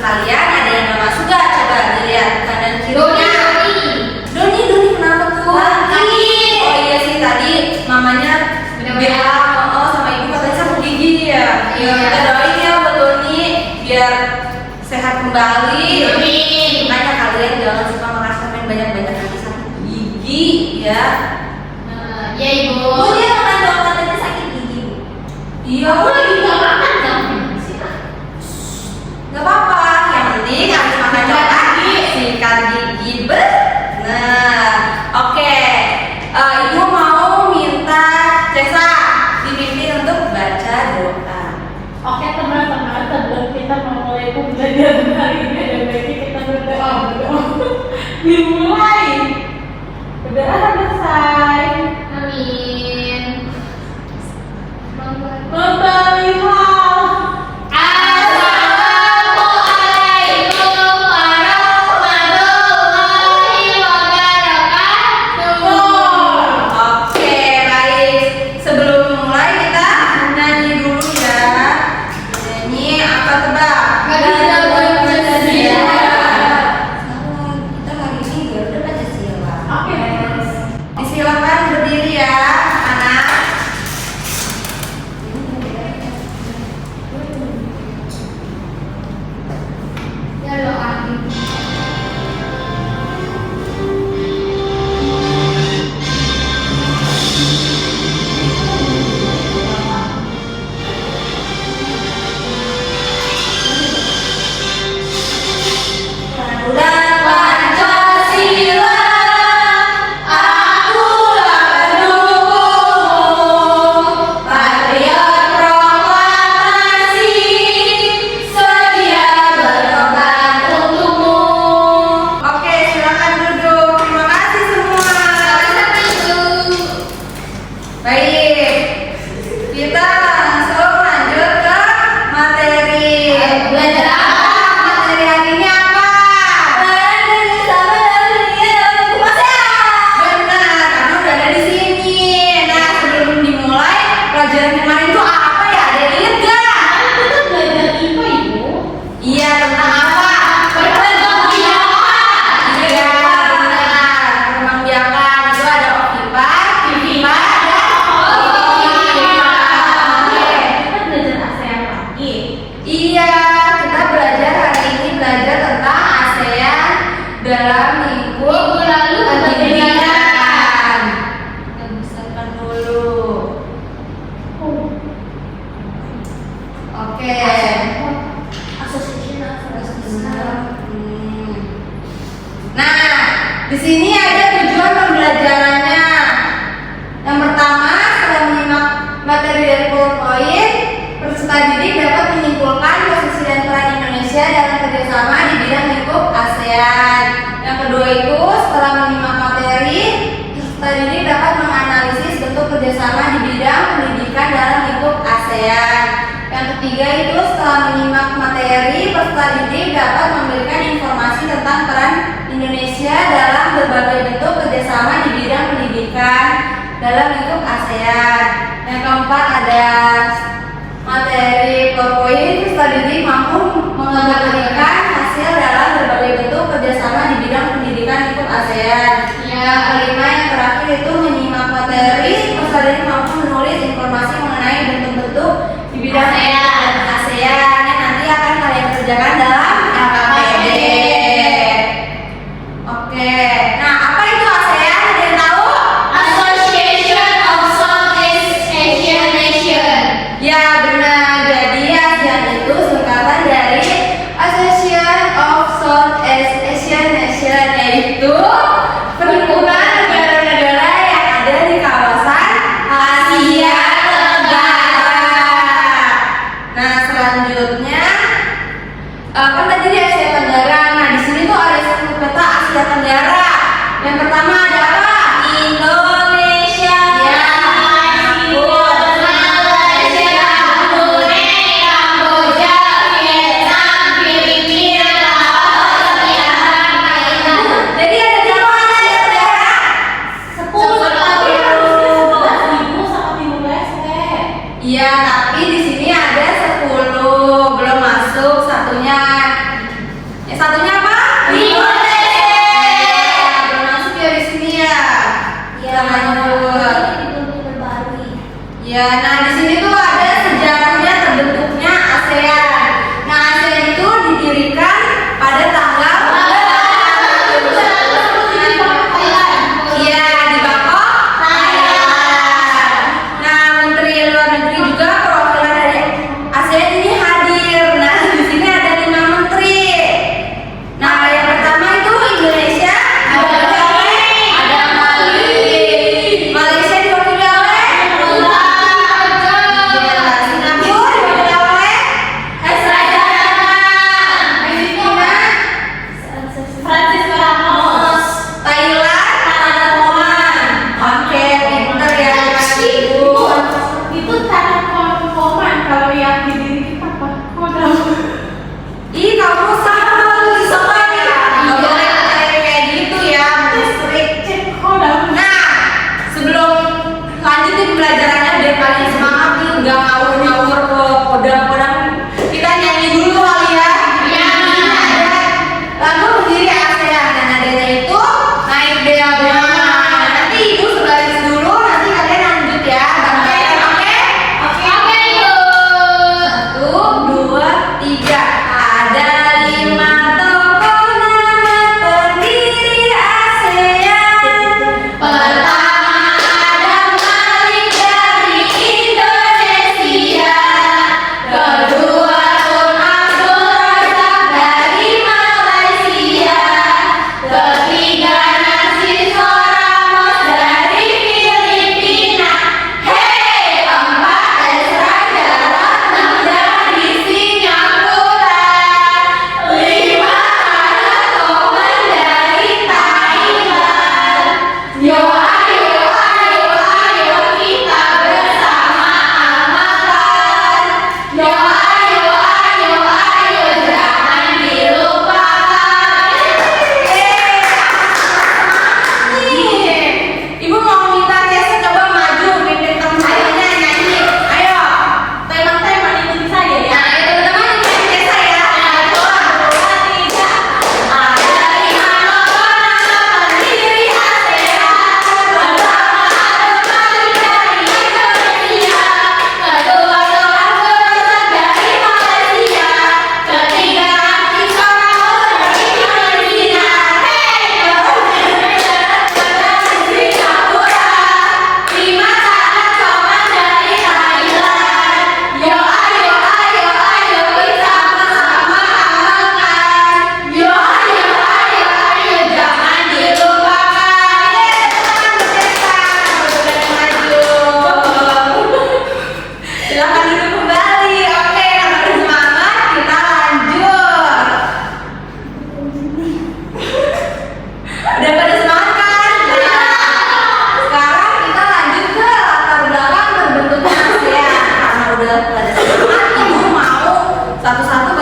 kalian ada yang nggak masuk gak? Coba dilihat kanan kirinya. Doni kenapa tuh? Oh iya sih, tadi mamanya bilang sama ibu katanya sakit gigi ya. Kita doain ya buat Doni biar sehat kembali. Makanya kalian jangan suka makan semen banyak-banyak nanti sakit gigi ya. Ya ibu. Oh dia makan coklat aja sakit gigi. Iya. Aku lagi nggak makan kan? Gak apa-apa, yang penting harus makan coklat sikat gigi. Nah, oke. Ibu mau minta Cesa dipimpin untuk baca doa. Oke teman-teman, sebelum kita memulai pembelajaran hari ini ada baiknya kita berdoa. Dimulai. Berdoa selesai. Amin. Memberi hal. Assalamualaikum warahmatullahi wabarakatuh. Oke, baik. Sebelum mulai kita nyanyi dulu ya. Nyanyi apa tebak? Garuda Pancasila. Kita hari ini Garuda Pancasila. Oke. Disilakan berdiri ya, anak. Ya lo Amin. Garuda Pancasila, akulah pendukungmu, patriot proklamasi, sedia berkorban untukmu. Oke, silakan duduk. Terima kasih semua. Baik, kita langsung lanjut ke materi. Belajar apa? Materi hari ini apa? Benar, kamu udah ada di sini. Nah, sebelum dimulai, pelajaran kemarin itu apa ya? Ada yang ingat gak? Kita belajar IPA ibu. Iya, tentang apa? Iya, benar. Perkembangbiakan itu ada OKIPA, KIPA, dan OKIPA. Kita belajar ASEAN lagi. Iya, kita belajar hari ini belajar tentang ASEAN dalam lingkup Minggu lalu pendidikan. Kita besarkan dulu. Oke. Nah, di sini ada tujuan pembelajarannya. Yang pertama, setelah menyimak materi dari PowerPoint, peserta didik dapat menyimpulkan posisi dan peran Indonesia dalam kerjasama di bidang lingkup ASEAN. Yang kedua itu, setelah menyimak materi, peserta didik dapat menganalisis bentuk kerjasama di bidang pendidikan dalam lingkup ASEAN. Yang ketiga itu, setelah menyimak materi, peserta didik dapat memberikan informasi tentang peran Indonesia dalam berbagai bentuk kerjasama di bidang pendidikan dalam lingkup ASEAN. Yang keempat ada materi PowerPoint, peserta didik mampu mengabarkan hasil dalam berbagai bentuk kerjasama di bidang pendidikan lingkup ASEAN. Yang kelima yang terakhir itu menyimak materi, peserta didik mampu menulis informasi mengenai bentuk-bentuk di bidang ASEAN yang nanti akan kalian kerjakan dalam LKPD. Oke, nah apa itu ASEAN? Ada yang tahu? Association of Southeast Asian Nation. Ya benar, jadi ASEAN itu singkatan dari Association of Southeast Asian Nation, yaitu perhimpunan negara-negara yang ada di kawasan Asia Tenggara. Nah selanjutnya kan tadi di Asia Tenggara. Nah di sini tuh ada satu peta Asia Tenggara. Yang pertama ada apa? Indonesia. Ya, Malaysia, Brunei, Kamboja, Vietnam, Filipina, Laos, Myanmar, Thailand. jadi ada berapa Asia Tenggara? 10. Tapi harus 11 ibu sama Timur Leste. Iya, tapi di sini ada 10 belum masuk satunya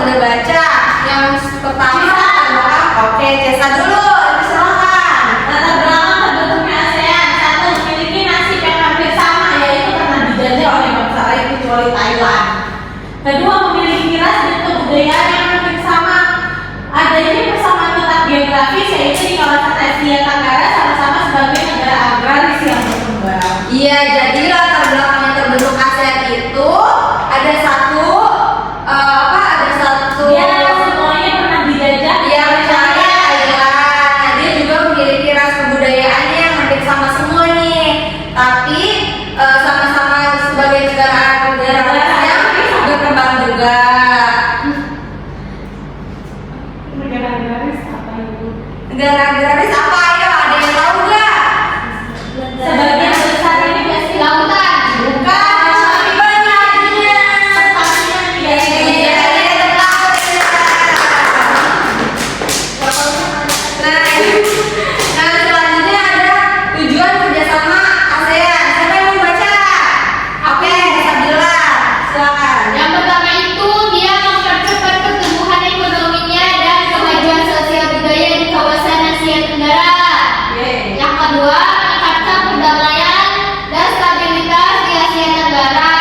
boleh baca. Yang pertama adalah oke, Cesa dulu, silakan. Latar belakang terbentuknya ASEAN. Satu, memiliki nasib yang hampir sama, yaitu pernah dijajah oleh bangsa lain kecuali Thailand. Kedua, memiliki ras dan kebudayaan yang hampir sama. Adanya persamaan letak geografis, yaitu di kawasan Asia Tenggara sama-sama sebagai negara agraris yang berkembang. Iya, jadi latar belakang yang terbentuk ASEAN itu ada satu ada satu Dia semuanya pernah dijajah yang oleh pertama Thailand. Thailand. Dia juga memiliki ras kebudayaannya yang hampir sama semua nih, tapi sama-sama sebagai negara yang berkembang juga. Negara agraris apa itu? Negara agraris apa ya? Ada yang tahu nggak? Sebagian besar ini pasti Lautan. Bukan, tapi banyaknya. tempatnya tidak Iya, iya, tahu ya. Nah, selanjutnya ada tujuan kerjasama ASEAN. Siapa yang mau baca? Oke, Sabila, silakan. Yang pertama itu dia mempercepat pertumbuhan ekonominya dan kemajuan sosial budaya di kawasan Asia Tenggara. Yang kedua, meningkatkan perdamaian dan stabilitas di Asia Tenggara.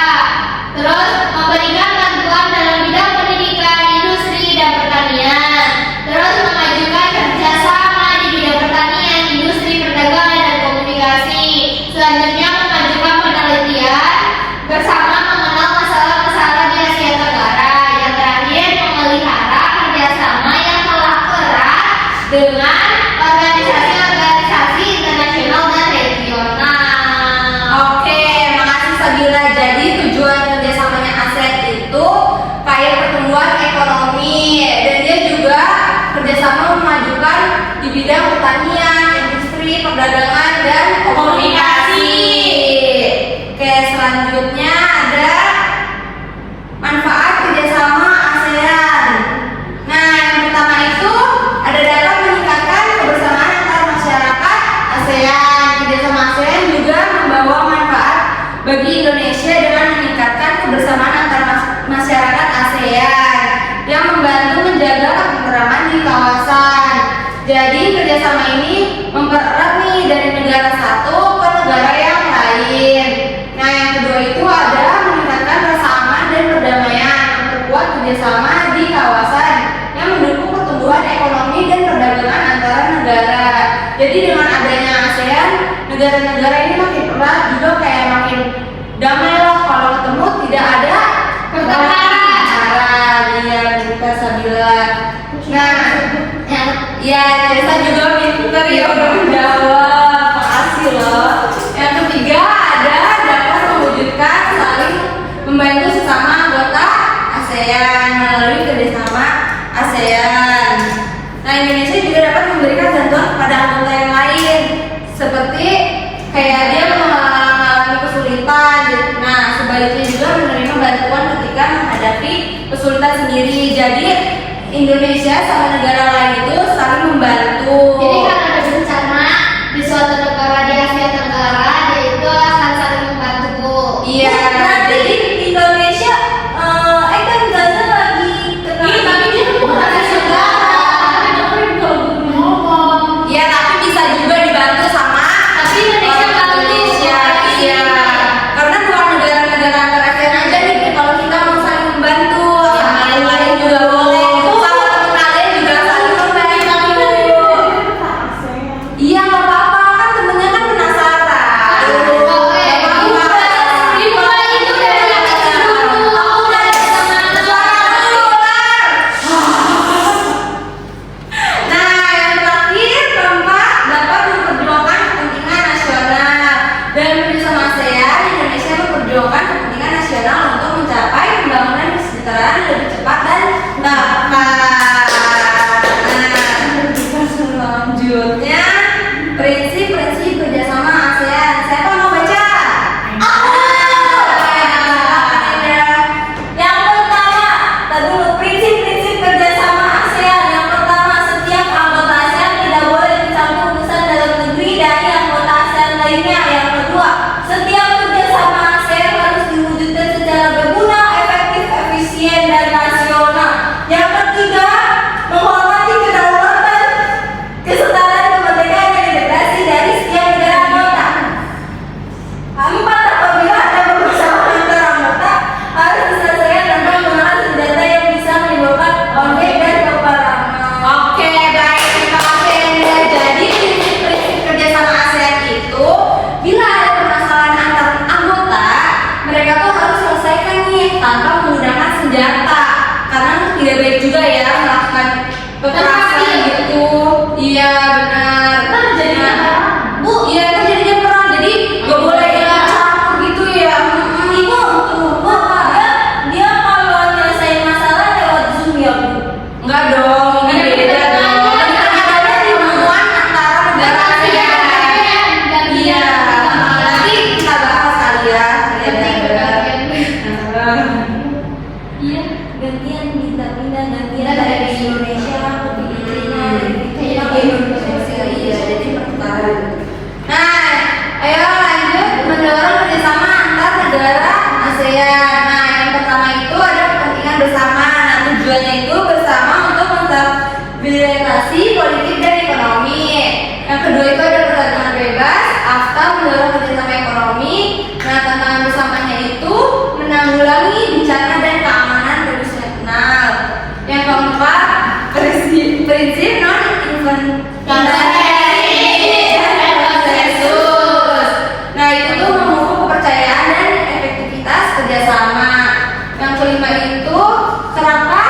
Terus, memberikan bantuan dalam bidang pendidikan, industri, dan pertanian. Terus, memajukan kerjasama di bidang pertanian, industri, perdagangan, dan komunikasi. Selanjutnya, memajukan penelitian bersama mengenal masalah-masalah di Asia Tenggara. Yang terakhir, memelihara kerjasama yang telah erat dengan organisasi-organisasi internasional dan regional. Oke, makasih Sabila. Jadi tujuan kerjasamanya ASEAN itu kayak pertumbuhan ekonomi, dan dia juga kerjasama memajukan di bidang pertanian, industri, perdagangan, dan komunikasi. Oke, selanjutnya ada manfaat kerjasama ASEAN. Nah, yang pertama itu ada dapat meningkatkan kebersamaan antar masyarakat ASEAN. Kerjasama ASEAN juga membawa manfaat bagi Indonesia dengan meningkatkan kebersamaan antar masyarakat ASEAN yang membantu menjaga ketentraman di kawasan. Jadi kerjasama ini mempererat nih dari negara satu ke negara yang lain. Nah, yang kedua itu ada meningkatkan rasa aman dan perdamaian, memperkuat kerjasama di kawasan yang mendukung pertumbuhan ekonomi dan perdagangan antara negara. Jadi dengan adanya ASEAN, negara-negara ini makin erat, juga kayak makin damai lah. Kalau ketemu tidak ada pertengkaran. Iya, kita Sabila. Nah, ya Cesa juga pinter ya udah menjawab. Makasih loh. Yang ketiga ada dapat mewujudkan saling membantu sesama anggota ASEAN melalui kerjasama ASEAN. Nah, Indonesia juga dapat memberikan bantuan kepada anggota yang lain, seperti kayak dia mengalami kesulitan. Nah, sebaliknya juga menerima bantuan ketika menghadapi kesulitan sendiri. Jadi Indonesia sama negara lain itu saling membantu. Jadi kalau ada bencana di suatu negara di Asia Tenggara, dia itu akan saling membantu, Bu. Iya, jadi Indonesia kan Gaza lagi kena. Iya, tapi dia tuh bukan Bukan negara. Tapi dengerin kalau gue ngomong. Iya, tapi bisa juga dibantu sama Tapi Indonesia bantu. Indonesia. Iya, karena bukan negara-negara antar ASEAN aja nih. Kalau kita mau saling membantu, sama yang lain juga boleh. Sama teman kalian juga saling membantu. globalisasi, politik, dan ekonomi. Yang kedua itu ada perdagangan bebas, AFTA mendorong kerjasama ekonomi. Nah, tantangan bersamanya itu menanggulangi bencana dan keamanan internasional. Yang keempat, prinsip non-konsensus. Nah, itu tuh memupuk kepercayaan dan efektivitas kerjasama. Yang kelima itu kerangka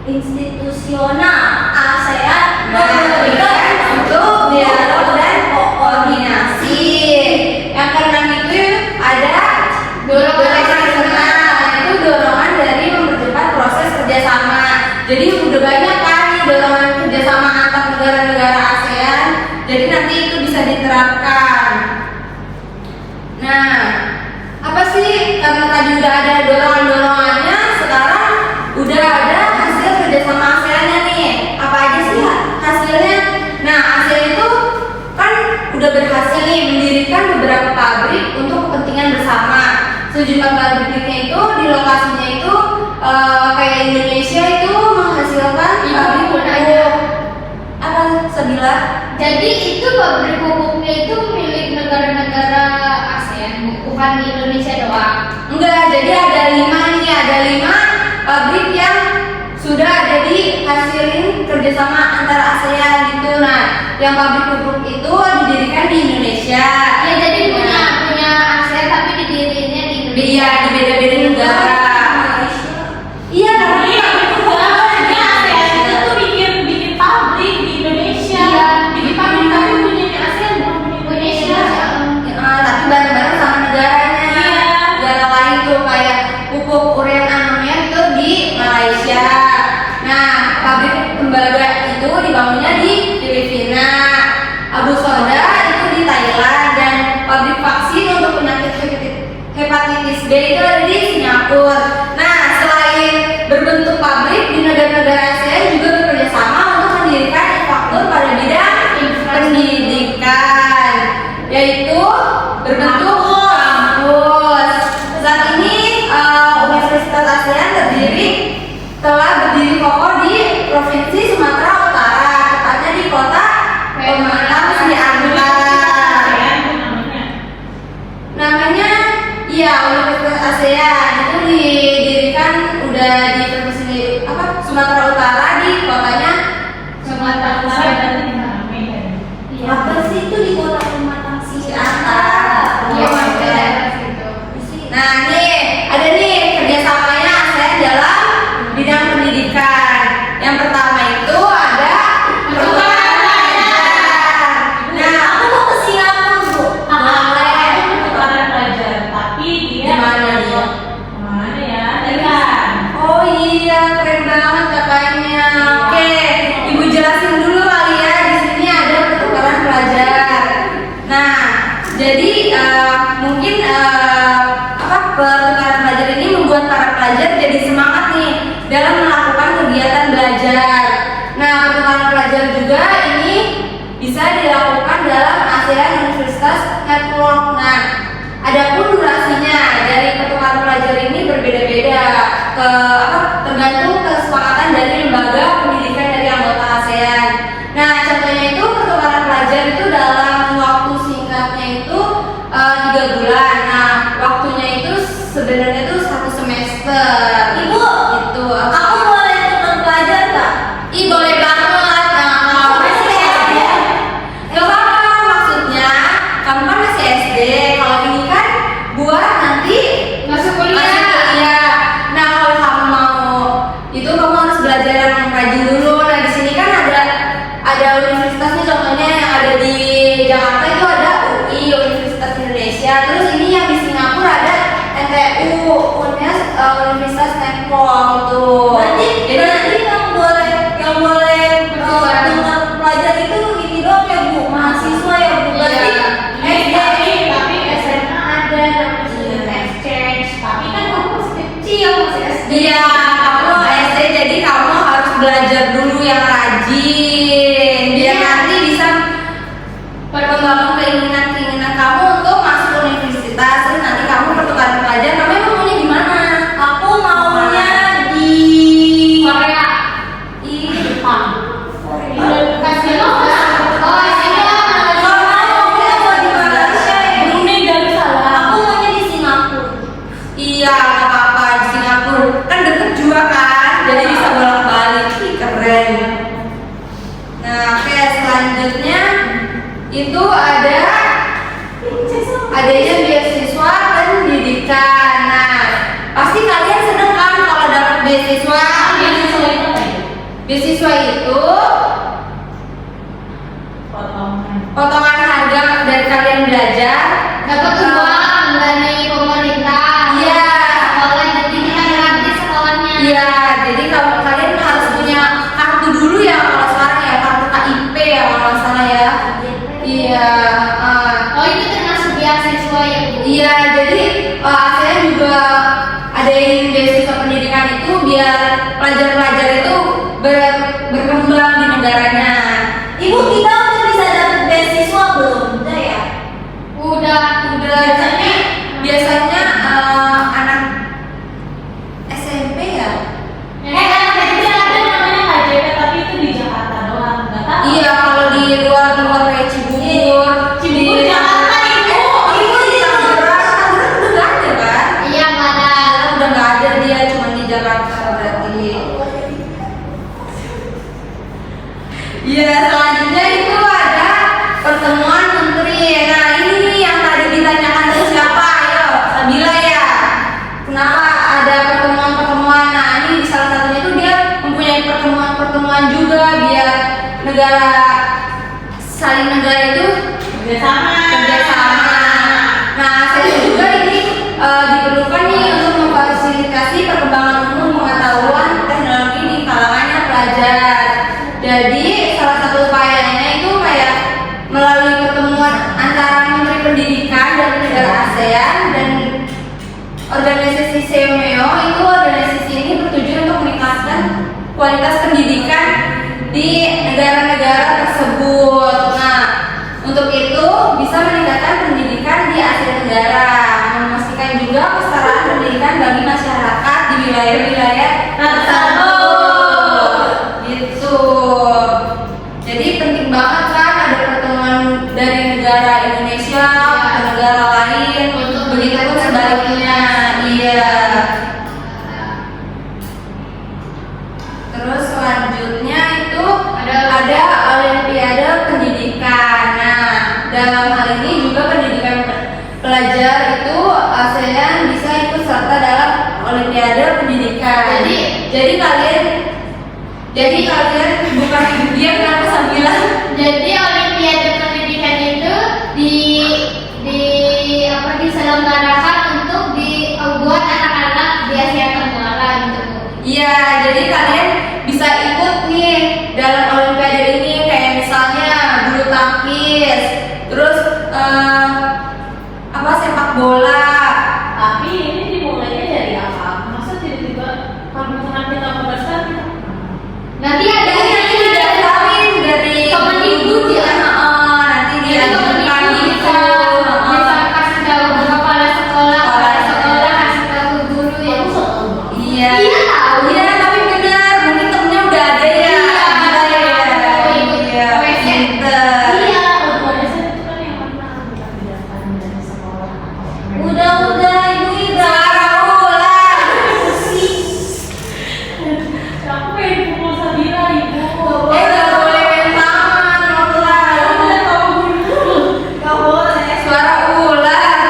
institusional ASEAN untuk dialog dan koordinasi. Yang keenam itu ada dorongan eksternal, itu dorongan dari mempercepat proses kerjasama. Jadi udah banyak kan nih dorongan kerjasama antar negara-negara ASEAN. Jadi nanti itu bisa diterapkan. Nah, apa sih? Karena tadi udah ada dorongan-dorongannya, sekarang udah ada hasil kerjasama ASEAN-nya nih. Apa aja sih hasilnya? Nah, ASEAN itu kan udah berhasil nih mendirikan beberapa pabrik untuk kepentingan bersama. Sejumlah pabriknya itu di lokasinya itu kayak Indonesia itu menghasilkan pabrik pupuk. Apa Sabila? Jadi itu pabrik pupuknya itu milik negara-negara ASEAN, bukan di Indonesia doang. Enggak, jadi ada 5 nih, ada 5 pabrik yang sudah ada dihasilin kerjasama antara ASEAN gitu. Nah, yang pabrik pupuk itu didirikan di Indonesia. Ya jadi punya ASEAN tapi didirinya di Indonesia. Iya, di beda-beda negara. Iya, tapi ASEAN itu tuh bikin pabrik di Indonesia. Iya. Bikin pabrik tapi punya ASEAN bukan punya Indonesia. tapi bareng-bareng sama negaranya. Iya. Negara lain tuh kayak pupuk urean amonia itu di Malaysia. Nah, pabrik tembaga itu dibangunnya di Filipina. Abu Soda itu di Thailand, dan pabrik vaksin untuk penyakit hepatitis B itu ada di Singapura. Nah, selain berbentuk pabrik di negara-negara ASEAN juga bekerja sama untuk mendirikan infrastruktur pada bidang pendidikan, yaitu berbentuk kampus. Saat ini Universitas ASEAN telah berdiri kokoh di Provinsi Sumatera Utara, tepatnya di kota Pematang Siantar. Namanya ya Universitas ASEAN, itu didirikan udah di Provinsi Sumatera Utara, di kotanya Sumatera Utara dan Medan. Iya. apa sih itu di kota Pematang Siantar. Iya, maksudnya daerah situ. Nah, nih ada nih kerjasamanya ASEAN dalam bidang pendidikan. Yang pertama itu ada pertukaran pelajar. Nah, aku mau ke Singapura, Bu. Boleh. Pertukaran pelajar, tapi dia Gimana dia? Kemana ya? Thailand. Oh iya, keren banget kakaknya. Oke, Ibu jelasin dulu kali ya. Di sini ada pertukaran pelajar. Nah, jadi mungkin pertukaran pelajar ini membuat para pelajar jadi semangat nih dalam melakukan kegiatan belajar. Nah, pertukaran pelajar juga ini bisa dilakukan dalam ASEAN Universitas Network. Nah, adapun durasinya dari pertukaran pelajar ini berbeda-beda tergantung kesepakatan dari lembaga pendidikan dari anggota ASEAN. Nah, contohnya itu pertukaran pelajar itu dalam waktu singkatnya itu 3 bulan. Nah, waktunya itu sebenarnya itu 1 semester. Ibu, itu aku boleh ikut pelajar nggak? Ih, boleh banget. Nah, kalau masih SD, nggak apa-apa. Maksudnya kamu kan masih SD. Kalau ini kan buat nanti Masuk kuliah. Nah, kalau kamu mau itu kamu harus belajar yang rajin dulu. Nah, di sini kan ada universitasnya, contohnya yang ada di Jakarta itu ada UI, Universitas Indonesia. Terus ini yang di Singapura ada NTU, Universitas Network itu. Berarti yang boleh pelajar itu ini doang ya, Bu, mahasiswa ya, Bu. Berarti tapi SMA ada namanya student exchange. Tapi kan kamu masih kecil, masih SD. iya, kamu SD, jadi kamu harus belajar dulu yang rajin biar nanti bisa membangun keinginan kamu untuk masuk universitas. Terus nanti kamu pertukaran pelajar, kamu emang maunya gimana? Aku maunya di Korea. Jepang. Korea. itu adanya beasiswa pendidikan. Nah, pasti kalian seneng kan kalau dapat beasiswa? Beasiswa itu potongan harga dari kalian belajar, Dapat uang dari pemerintah. Iya. Sekolah, jadi kita gratis sekolahnya. Iya, jadi kalau kalian harus punya kartu dulu ya kalau sekarang ya, kartu KIP ya kalau nggak salah ya. Iya. Oh, itu termasuk beasiswa ya, Bu? Iya, jadi saya juga adain beasiswa pendidikan itu biar pelajar-pelajar itu berkembang di negaranya. Ibu, kita udah bisa dapat beasiswa belum? Udah ya? Udah. Biasanya anak SMP ya. Anak kecil ada namanya KJP, tapi itu di Jakarta doang, nggak tahu. Iya, kalau di luar kayak Cibubur, Cibubur Jakarta itu. Ibu di Tangerang udah nggak ada kan? Iya, nggak ada. Udah nggak ada, dia cuma di Jakarta berarti. Iya, selanjutnya itu ada pertemuan menteri. Nah, ini nih yang tadi ditanyakan ke siapa? Ayo, Sabila ya. Kenapa ada pertemuan-pertemuan? Nah, ini salah satunya itu dia mempunyai pertemuan-pertemuan juga biar negara itu kerjasama. Nah, saya juga ini diperlukan nih untuk memfasilitasi perkembangan umum pengetahuan teknologi di kalangannya pelajar. Jadi salah satu upayanya itu kayak melalui pertemuan antara Menteri Pendidikan dari negara ASEAN dan organisasi SEMEO. Itu organisasi ini bertujuan untuk meningkatkan kualitas pendidikan di negara-negara tersebut. Nah, untuk itu bisa meningkatkan pendidikan di Asia Tenggara, memastikan juga kesetaraan pendidikan bagi masyarakat di wilayah-wilayah tersebut. Gitu. Jadi penting banget kan ada pertemuan dari negara Indonesia ke negara lain, Untuk begitu pun sebaliknya. Iya. Terus selanjutnya itu ada Olimpiade Pendidikan. Nah, dalam hal ini juga pendidikan pelajar itu ASEAN bisa ikut serta dalam Olimpiade Pendidikan. Jadi kalian bukan dia kenapa Sabila? Jadi Olimpiade Pendidikan itu diselenggarakan untuk buat anak-anak di Asia Tenggara gitu, Bu. Iya, jadi kalian bisa ikut nih dalam Olimpiade ini kayak misalnya bulu tangkis, terus sepak bola. Tapi ini dimulainya dari apa? Masa tiba-tiba kalau misalkan kita membesar kita Nanti ada Nanti didaftarin dari Kemendikbud ya? Nanti dia Jadi Kemendikbud bisa kasih tahu ke kepala sekolah kasih tahu ke guru ya. aku tahu. Iya. Iya, tahu. Iya, tapi benar, mungkin temennya udah ada ya. Iya, Gila ya. ikut Iya, OSN. pinter. Iya, OSN itu kan yang mana bukan didaftarin dari sekolah atau Udah Ibu Ida. Ulang. Aku pengen pukul Sabila, Ibu. Nggak boleh main tangan, ulang. Udah tahu dulu. Nggak boleh. Suara ulang.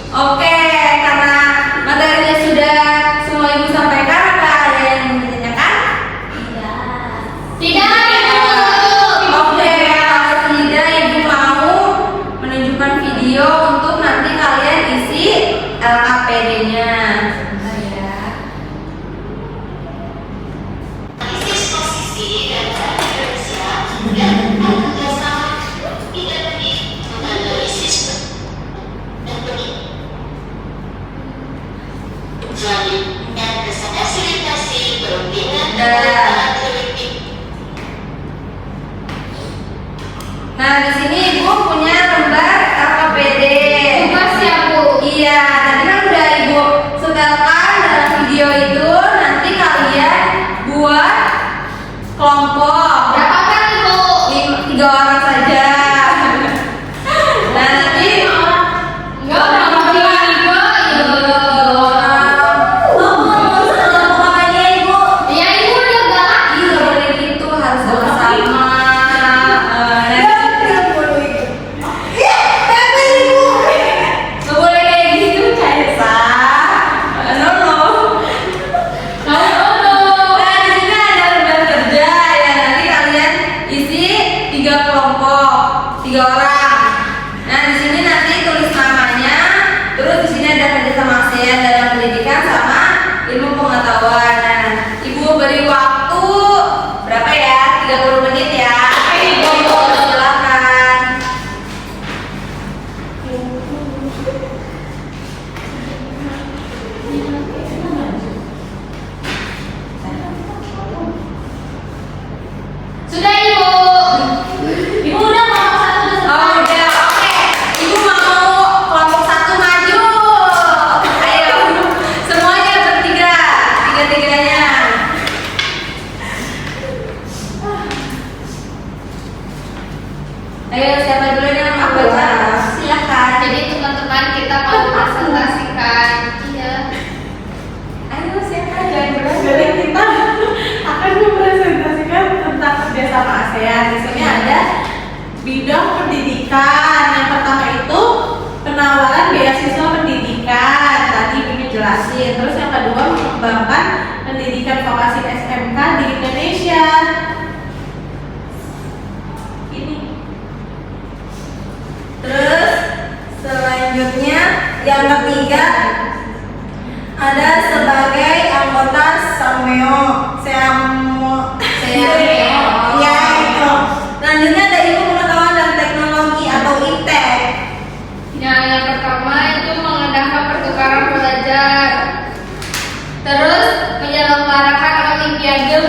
Oke, karena materinya sudah semua Ibu sampaikan, apa ada yang ingin ditanyakan? Tidak ada. Oke, kalau tidak Ibu mau menunjukkan video untuk nanti kalian isi LKPD-nya. Sebentar ya. Analisis posisi dan data Indonesia dan kerjasama tidak lebih menganalisis dan selanjutnya fasilitasi perundingan dan politik. Nah, di sini Ibu punya lembar LKPD. Tugas ya, Bu. Iya, tadi kan udah Ibu setelkan dalam video itu. Nanti kalian buat kelompok. Berapa kan, Bu? lokasi SMK di Indonesia. Ini. Terus selanjutnya yang ketiga ada sebagai anggota Sameo. Ya itu. Selanjutnya ada Ilmu Pengetahuan dan Teknologi atau IPTEK. Yang pertama itu mengadakan pertukaran pelajar. Terus menyelenggarakan olimpiade